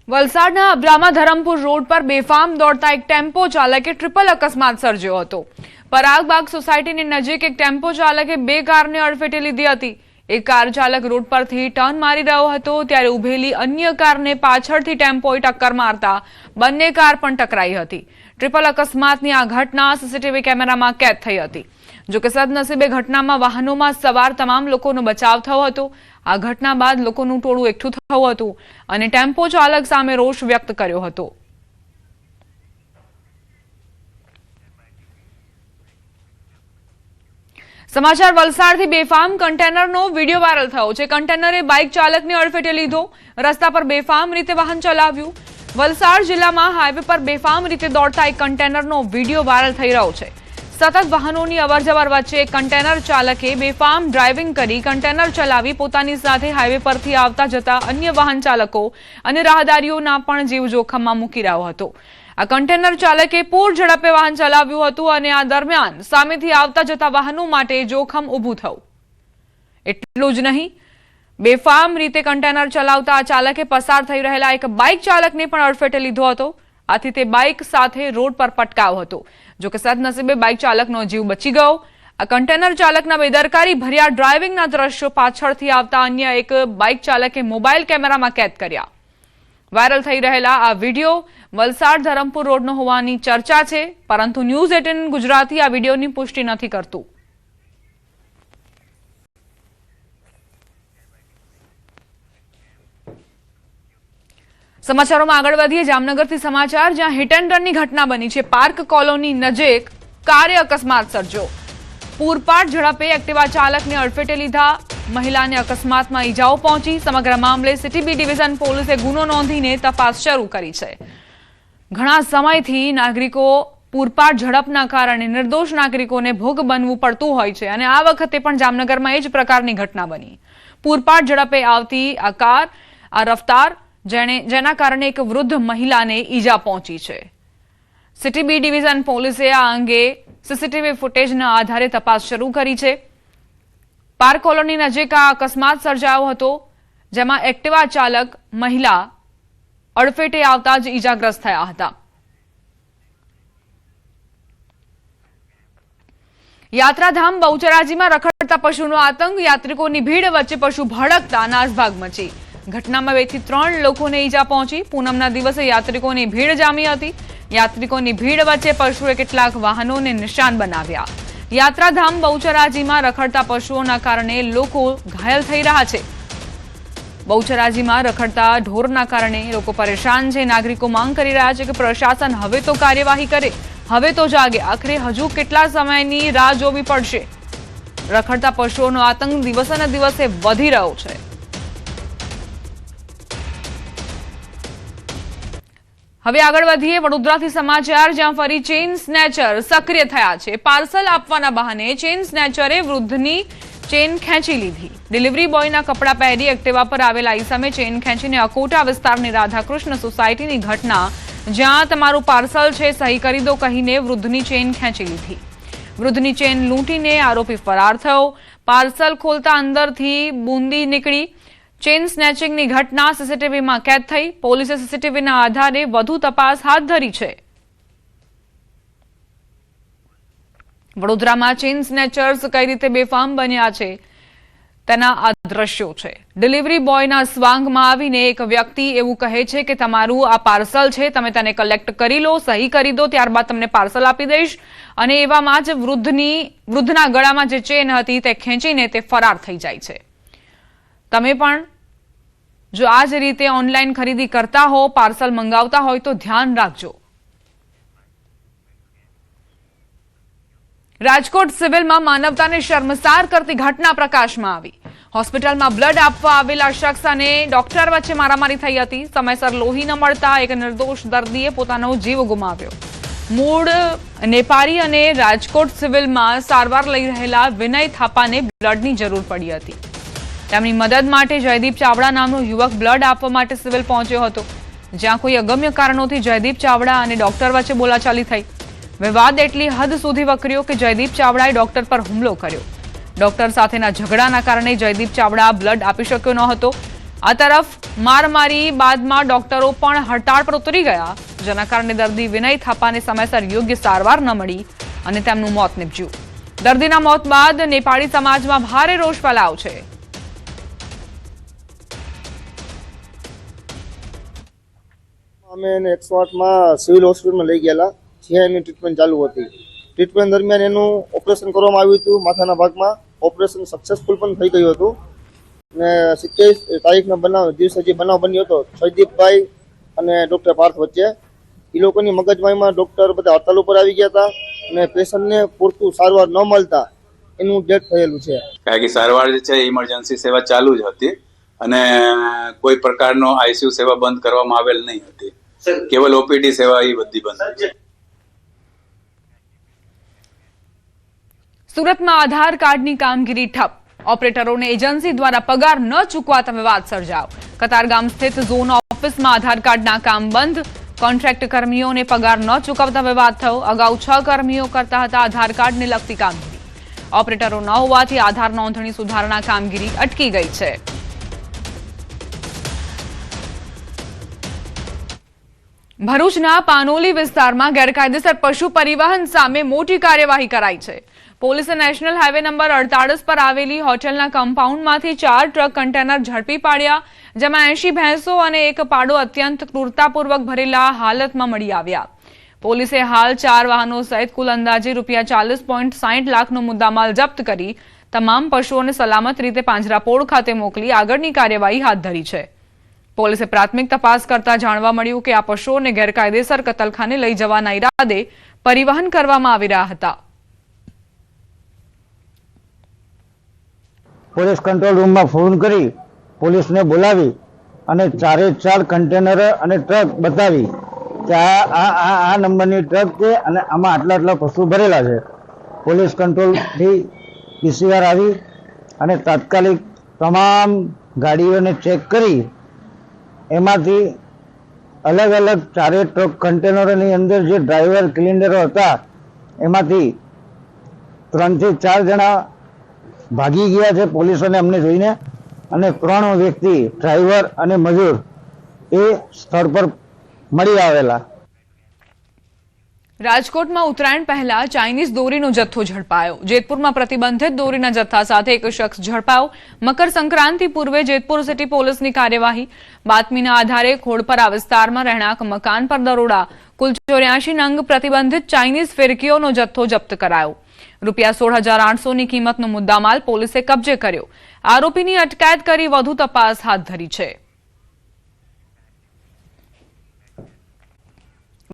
વલસાડના અબ્રામા ધરમપુર રોડ પર બેફામ દોડતા એક ટેમ્પો ચાલકે ટ્રિપલ અકસ્માત સર્જ્યો હતો। પરાગબાગ સોસાયટીની નજીક એક ટેમ્પો ચાલકે બે કારને અડફેટે લીધી હતી। એક કાર ચાલક રોડ પરથી ટર્ન મારી રહ્યો હતો ત્યારે ઉભેલી અન્ય કારને પાછળથી ટેમ્પોએ ટક્કર મારતા બંને કાર પણ ટકરાઈ હતી। ટ્રિપલ અકસ્માતની આ ઘટના સીસીટીવી કેમેરામાં કેદ થઈ હતી। જો કે સદનસીબે ઘટનામાં વાહનોમાં સવાર તમામ લોકોનો બચાવ થયો હતો। આ ઘટના બાદ લોકોનું ટોળું એકઠું થયું હતું અને ટેમ્પો ચાલક સામે રોષ વ્યક્ત કર્યો હતો। સમાચાર વલસાડથી બેફામ કન્ટેનરનો વિડીયો વાયરલ થયો છે। કન્ટેનરે બાઇક ચાલકને અડફેટે લીધો, રસ્તા પર બેફામ રીતે વાહન ચલાવ્યું। વલસાડ જિલ્લામાં હાઈવે પર બેફામ રીતે દોડતા એક કન્ટેનરનો વિડીયો વાયરલ થઈ રહ્યો છે। સતત વાહનોની અવરજવર વચ્ચે કન્ટેનર ચાલકે બેફામ ડ્રાઇવિંગ કરી કન્ટેનર ચલાવી પોતાની સાથે હાઈવે પરથી આવતા જતા અન્ય વાહન ચાલકો અને રાહદારીઓના પણ જીવ જોખમમાં મૂકી રહ્યો હતો। આ કન્ટેનર ચાલકે પૂર ઝડપે વાહન ચલાવ્યું હતું અને આ દરમિયાન સામેથી આવતા જતા વાહનો માટે જોખમ ઊભું થયું। એટલું જ નહીં, બેફામ રીતે કન્ટેનર ચલાવતા આ ચાલકે પસાર થઈ રહેલા એક બાઇક ચાલકને પણ અડફેટે લીધો હતો। આથી તે બાઇક સાથે રોડ પર પટકાવ હતો। જો કે સદનસીબે બાઇક ચાલકનો જીવ બચી ગયો। આ કન્ટેનર ચાલકના બેદરકારી ભર્યા ડ્રાઇવિંગના દ્રશ્યો પાછળથી આવતા અન્ય એક બાઇક ચાલકે મોબાઈલ કેમેરામાં કેદ કર્યા। વાયરલ થઈ રહેલા આ વિડીયો વલસાડ ધરમપુર રોડનો હોવાની ચર્ચા છે, પરંતુ ન્યૂઝ 18 ગુજરાતી આ વિડીયોની પુષ્ટિ નથી કરતું। સમાચારોમાં આગળ વધીએ જામનગરથી સમાચાર, જ્યાં હિટ એન્ડ રનની ઘટના બની છે। પાર્ક કોલોની નજીક કારે અકસ્માત સર્જ્યો। પૂરપાટ ઝડપે એક્ટિવા ચાલકને અડફેટે લીધા, મહિલાને અકસ્માતમાં ઈજાઓ પહોંચી। સમગ્ર મામલે સિટી બી ડિવિઝન પોલીસે ગુનો નોંધીને તપાસ શરૂ કરી છે। ઘણા સમયથી નાગરિકો પૂરપાટ ઝડપના કારણે નિર્દોષ નાગરિકોને ભોગ બનવું પડતું હોય છે અને આ વખતે પણ જામનગરમાં એ જ પ્રકારની ઘટના બની। પૂરપાટ ઝડપે આવતી આ કાર, આ રફતાર જેના કારણે એક વૃદ્ધ મહિલાને ઈજા પહોંચી છે। સિટી બી ડિવિઝન પોલીસે આ અંગે સીસીટીવી ફૂટેજના આધારે તપાસ શરૂ કરી છે। પાર્ક કોલોની નજીક આ અકસ્માત સર્જાયો હતો, જેમાં એક્ટિવા ચાલક મહિલા અડફેટે આવતા જ ઈજાગ્રસ્ત થયા હતા। યાત્રાધામ બહુચરાજીમાં રખડતા પશુનો આતંક, યાત્રિકોની ભીડ વચ્ચે પશુ ભડકતા નાસભાગ મચી। ઘટનામાં 2 થી 3 લોકોને ઈજા પહોંચી। પૂનમના દિવસે યાત્રિકોની ભીડ જામી હતી। યાત્રિકોની ભીડ વચ્ચે પશુએ કેટલાક વાહનોને નિશાન બનાવ્યા। યાત્રાધામ બહુચરાજીમાં રખડતા પશુઓના કારણે લોકો ઘાયલ થઈ રહ્યા છે। બહુચરાજીમાં રખડતા ઢોરના કારણે લોકો પરેશાન છે। નાગરિકો માંગ કરી રહ્યા છે કે પ્રશાસન હવે તો કાર્યવાહી કરે, હવે તો જાગે। આખરે હજુ કેટલા સમયની રાહ જોવી પડશે? રખડતા પશુઓનો આતંક દિવસે ને દિવસે વધી રહ્યો છે। હવે આગળ વધીએ વડોદરાથી સમાચાર, જ્યાં ફરી ચેઇન સ્નેચર સક્રિય થયા છે। પાર્સલ આપવાના બહાને ચેઇન સ્નેચરે વૃદ્ધની ચેઇન ખેંચી લીધી। ડિલિવરી બોયના કપડાં પહેરી એક્ટિવા પર આવેલા ઈસમે ચેઇન ખેંચીને અકોટા વિસ્તારની રાધાકૃષ્ણ સોસાયટીની ઘટના, જ્યાં તમારું પાર્સલ છે સહી કરી દો કહીને વૃદ્ધની ચેઇન ખેંચી લીધી। વૃદ્ધની ચેઇન લૂંટીને આરોપી ફરાર થયો। પાર્સલ ખોલતા અંદરથી બુંદી નીકળી। ચેઇન સ્નેચિંગની ઘટના સીસીટીવીમાં કેદ થઈ। પોલીસે સીસીટીવીના આધારે વધુ તપાસ હાથ ધરી છે। વડોદરામાં ચેઇન સ્નેચર્સ કઈ રીતે બેફામ બન્યા છે તેના આ દ્રશ્યો છે। ડિલિવરી બોયના સ્વાંગમાં આવીને એક વ્યક્તિ એવું કહે છે કે તમારું આ પાર્સલ છે, તમે તેને કલેક્ટ કરી લો, સહી કરી દો, ત્યારબાદ તમને પાર્સલ આપી દઈશ। અને એવામાં જ વૃદ્ધના ગળામાં જે ચેઇન હતી તે ખેંચીને તે ફરાર થઈ જાય છે। તમે પણ જો આ જ રીતે ઓનલાઈન ખરીદી કરતા હો, પાર્સલ મંગાવતા હોય તો ધ્યાન રાખજો। રાજકોટ સિવિલમાં માનવતાને શર્મસાર કરતી ઘટના પ્રકાશમાં આવી। હોસ્પિટલમાં બ્લડ આપવા આવેલા શખ્સ અને ડોક્ટર વચ્ચે મારામારી થઈ હતી। સમયસર લોહી ન મળતા એક નિર્દોષ દર્દીએ પોતાનો જીવ ગુમાવ્યો। મૂળ નેપાળી અને રાજકોટ સિવિલમાં સારવાર લઈ રહેલા વિનય થાપાને બ્લડની જરૂર પડી હતી। તેમની મદદ માટે જયદીપ ચાવડા નામનો યુવક બ્લડ આપવા માટે સિવિલ પહોંચ્યો હતો, જ્યાં કોઈ અગમ્ય કારણોથી જયદીપ ચાવડા અને ડોક્ટર વચ્ચે બોલાચાલી થઈ। વિવાદ એટલી હદ સુધી વકર્યો કે જયદીપ ચાવડાએ ડોક્ટર પર હુમલો કર્યો। ડોક્ટર સાથેના ઝઘડાના કારણે જયદીપ ચાવડા બ્લડ આપી શક્યો ન હતો। આ તરફ મારમારી બાદમાં ડોક્ટરો પણ હડતાળ પર ઉતરી ગયા, જેના કારણે દર્દી વિનય થાપાને સમયસર યોગ્ય સારવાર ન મળી અને તેમનું મોત નીપજ્યું. દર્દીના મોત બાદ નેપાળી સમાજમાં ભારે રોષ ફેલાયો છે. અમે એને 108માં સિવિલ હોસ્પિટલમાં લઈ ગયેલા, જ્યાં એની ટ્રીટમેન્ટ ચાલુ હતી. ટ્રીટમેન્ટ દરમિયાન એનું ઓપરેશન કરવામાં આવ્યું હતું માથાના ભાગમાં. ઓપરેશન સક્સેસફુલ પણ થઈ ગયું હતું અને 27 તારીખના દિવસે જે બનાવ બન્યો હતો જયદીપભાઈ અને ડૉક્ટર પાર્થ વચ્ચે, એ લોકોની મગજમારીમાં ડૉક્ટર બધા હડતાલ ઉપર આવી ગયા હતા અને પેશન્ટને પૂરતું સારવાર ન મળતા એનું ડેથ થયેલું છે. કારણ કે સારવાર જે છે ઇમરજન્સી સેવા ચાલુ જ હતી અને કોઈ પ્રકારનો આઈસીયુ સેવા બંધ કરવામાં આવેલ નહીં હતી. કેવલ ઓપીડી સેવા એ બધી બંધ હતી. સુરતમાં આધાર કાર્ડની કામગીરી ઠપ. ઓપરેટરોને એજન્સી દ્વારા પગાર ન ચૂકવાતા વિવાદ સર્જાયો. કતારગામ સ્થિત ઝોન ઓફિસમાં આધાર કાર્ડના કામ બંધ. કોન્ટ્રાક્ટ કર્મીઓને પગાર ન ચૂકવતા વિવાદ થયો. અગાઉ 6 કર્મીઓ કરતા હતા આધાર કાર્ડને લગતી કામગીરી. ઓપરેટરો ન હોવાથી આધાર નોંધણી સુધારણા કામગીરી અટકી ગઈ છે. ભરૂચના પાનોલી વિસ્તારમાં ગેરકાયદેસર પશુ પરિવહન સામે મોટી કાર્યવાહી કરાઈ છે. પોલીસે નેશનલ હાઈવે નંબર 48 પર આવેલી હોટલના કમ્પાઉન્ડમાંથી 4 ટ્રક કન્ટેનર ઝડપી પાડ્યા, જેમાં 80 ભેંસો અને એક પાડો અત્યંત ક્રૂરતાપૂર્વક ભરેલા હાલતમાં મળી આવ્યા. પોલીસે હાલ 4 વાહનો સહિત કુલ અંદાજે ₹40.60 લાખનો મુદ્દામાલ જપ્ત કરી તમામ પશુઓને સલામત રીતે પાંજરાપોળ ખાતે મોકલી આગળની કાર્યવાહી હાથ ધરી છે. પોલીસે પ્રાથમિક તપાસ કરતા જાણવા મળ્યું કે આ પશુઓને ગેરકાયદેસર કતલખાને લઈ જવાના ઈરાદે પરિવહન કરવામાં આવી રહ્યા હતા. પોલીસ કંટ્રોલ રૂમમાં ફોન કરી પોલીસને બોલાવી અને 4 કન્ટેનર અને ટ્રક બતાવી કે આ નંબરની ટ્રક છે અને આમાં આટલા પશુ ભરેલા છે. પોલીસ કંટ્રોલથી પીસીઆર આવી અને તાત્કાલિક તમામ ગાડીઓને ચેક કરી એમાંથી અલગ 4 ટ્રક કન્ટેનરોની અંદર જે ડ્રાઈવર ક્લિન્ડરો હતા એમાંથી 3 થી 4 જણા ભાગી ગયા છે પોલીસોને અમને જોઈને, અને 3 વ્યક્તિ ડ્રાઈવર અને મજૂર એ સ્થળ પર મળી આવેલા. રાજકોટમાં ઉત્તરાયણ પહેલા ચાઇનીઝ દોરીનો જથ્થો ઝડપાયો. જેતપુરમાં પ્રતિબંધિત દોરીના જથ્થા સાથે એક શખ્સ ઝડપાયો. મકર સંક્રાંતિ પૂર્વે જેતપુર સિટી પોલીસની કાર્યવાહી. બાતમીના આધારે ખોડપરા વિસ્તારમાં રહેણાંક મકાન પર દરોડા. કુલ 84 નંગ પ્રતિબંધિત ચાઇનીઝ ફિરકીઓનો જથ્થો જપ્ત કરાયો. ₹16,800ની કિંમતનો મુદ્દામાલ પોલીસે કબજે કર્યો. આરોપીની અટકાયત કરી વધુ તપાસ હાથ ધરી છે.